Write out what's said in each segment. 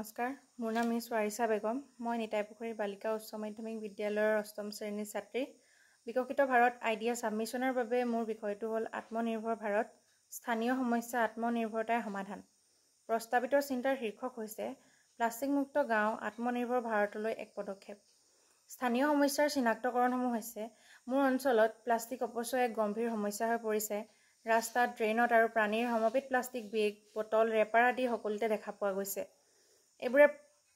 নমস্কাৰ, মোৰ নাম মিছ ৱাৰিছা বেগম। মই নিতাইপুখুৰী বালিকা উচ্চ মাধ্যমিক বিদ্যালয়ৰ অষ্টম শ্ৰেণীৰ ছাত্ৰী। বিকশিত ভাৰত আইডিয়া ছাবমিছনৰ বাবে মোৰ বিষয়টো হ'ল আত্মনিৰ্ভৰ ভাৰত, স্থানীয় সমস্যা আত্মনিৰ্ভৰতাৰ সমাধান। প্ৰস্তাৱিত চিন্তাৰ শীৰ্ষক হৈছে প্লাষ্টিকমুক্ত গাঁও আত্মনিৰ্ভৰ ভাৰতলৈ এক পদক্ষেপ। স্থানীয় সমস্যাৰ চিনাক্তকৰণসমূহ হৈছে মোৰ অঞ্চলত প্লাষ্টিক অপচয় এক গম্ভীৰ সমস্যা হৈ পৰিছে। ৰাস্তাত, ড্ৰেইনত আৰু প্ৰাণীৰ সমবেত প্লাষ্টিক বেগ, বটল, ৰেপাৰ আদি সকলোতে দেখা পোৱা গৈছে। এইবোৰে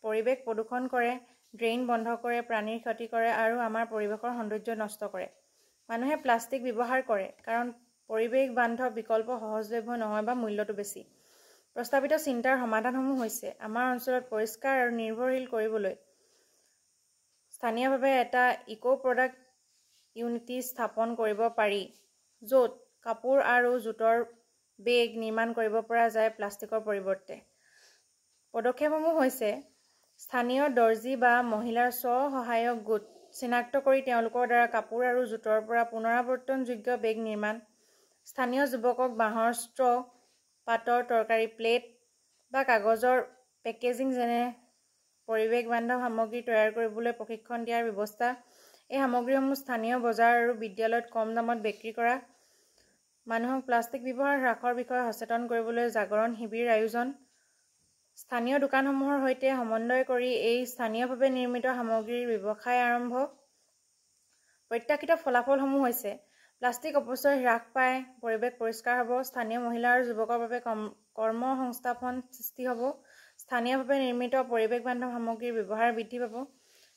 পৰিৱেশ প্ৰদূষণ কৰে, ড্ৰেইন বন্ধ কৰে, প্ৰাণীৰ ক্ষতি কৰে আৰু আমাৰ পৰিৱেশৰ সৌন্দৰ্য নষ্ট কৰে। মানুহে প্লাষ্টিক ব্যৱহাৰ কৰে কাৰণ পৰিৱেশ বান্ধৱ বিকল্প সহজলভ্য নহয় বা মূল্যটো বেছি। প্ৰস্তাৱিত চিন্তাৰ সমাধানসমূহ হৈছে আমাৰ অঞ্চলত পৰিষ্কাৰ আৰু নিৰ্ভৰশীল কৰিবলৈ স্থানীয়ভাৱে এটা ইক' ইউনিটি স্থাপন কৰিব পাৰি, য'ত কাপোৰ আৰু জোটৰ বেগ নিৰ্মাণ কৰিব পৰা যায় প্লাষ্টিকৰ পৰিৱৰ্তে। পদক্ষেপসমূহ হৈছে স্থানীয় দৰ্জী বা মহিলাৰ স্ব-সহায়ক গোট চিনাক্ত কৰি তেওঁলোকৰ দ্বাৰা কাপোৰ আৰু জোটৰ পৰা পুনৰাৱৰ্তনযোগ্য বেগ নিৰ্মাণ, স্থানীয় যুৱকক বাঁহৰ ষ্ট্ৰ, পাতৰ তৰকাৰী প্লেট বা কাগজৰ পেকেজিং যেনে পৰিৱেশ বান্ধৱ সামগ্ৰী তৈয়াৰ কৰিবলৈ প্ৰশিক্ষণ দিয়াৰ ব্যৱস্থা, এই সামগ্ৰীসমূহ স্থানীয় বজাৰ আৰু বিদ্যালয়ত কম দামত বিক্ৰী কৰা, মানুহক প্লাষ্টিক ব্যৱহাৰ হ্ৰাসৰ বিষয়ে সচেতন কৰিবলৈ জাগৰণ শিবিৰ আয়োজন, স্থানীয় দোকানসমূহৰ সৈতে সমন্বয় কৰি এই স্থানীয়ভাৱে নিৰ্মিত সামগ্ৰীৰ ব্যৱসায় আৰম্ভ। প্ৰত্যাশিত ফলাফলসমূহ হৈছে প্লাষ্টিক অপচয় হ্ৰাস পায়, পৰিৱেশ পৰিষ্কাৰ হ'ব, স্থানীয় মহিলা আৰু যুৱকৰ বাবে কৰ্মসংস্থাপন সৃষ্টি হ'ব, স্থানীয়ভাৱে নিৰ্মিত পৰিৱেশ বান্ধৱ সামগ্ৰীৰ ব্যৱহাৰ বৃদ্ধি পাব,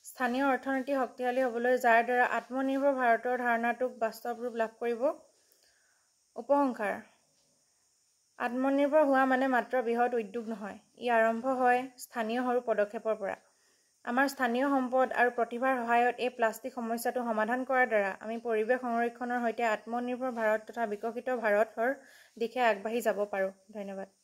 স্থানীয় অৰ্থনীতি শক্তিশালী হ'বলৈ যাৰ দ্বাৰা আত্মনিৰ্ভৰ ভাৰতৰ ধাৰণাটোক বাস্তৱ ৰূপ লাভ কৰিব। উপসংহাৰ: আত্মনিৰ্ভৰ হোৱা মানে মাত্ৰ বৃহৎ উদ্যোগ নহয়, ই আৰম্ভ হয় স্থানীয় সৰু পদক্ষেপৰ পৰা। আমাৰ স্থানীয় সম্পদ আৰু প্ৰতিভাৰ সহায়ত এই প্লাষ্টিক সমস্যাটো সমাধান কৰাৰ দ্বাৰা আমি পৰিৱেশ সংৰক্ষণৰ সৈতে আত্মনিৰ্ভৰ ভাৰত তথা বিকশিত ভাৰতৰ দিশে আগবাঢ়ি যাব পাৰোঁ। ধন্যবাদ।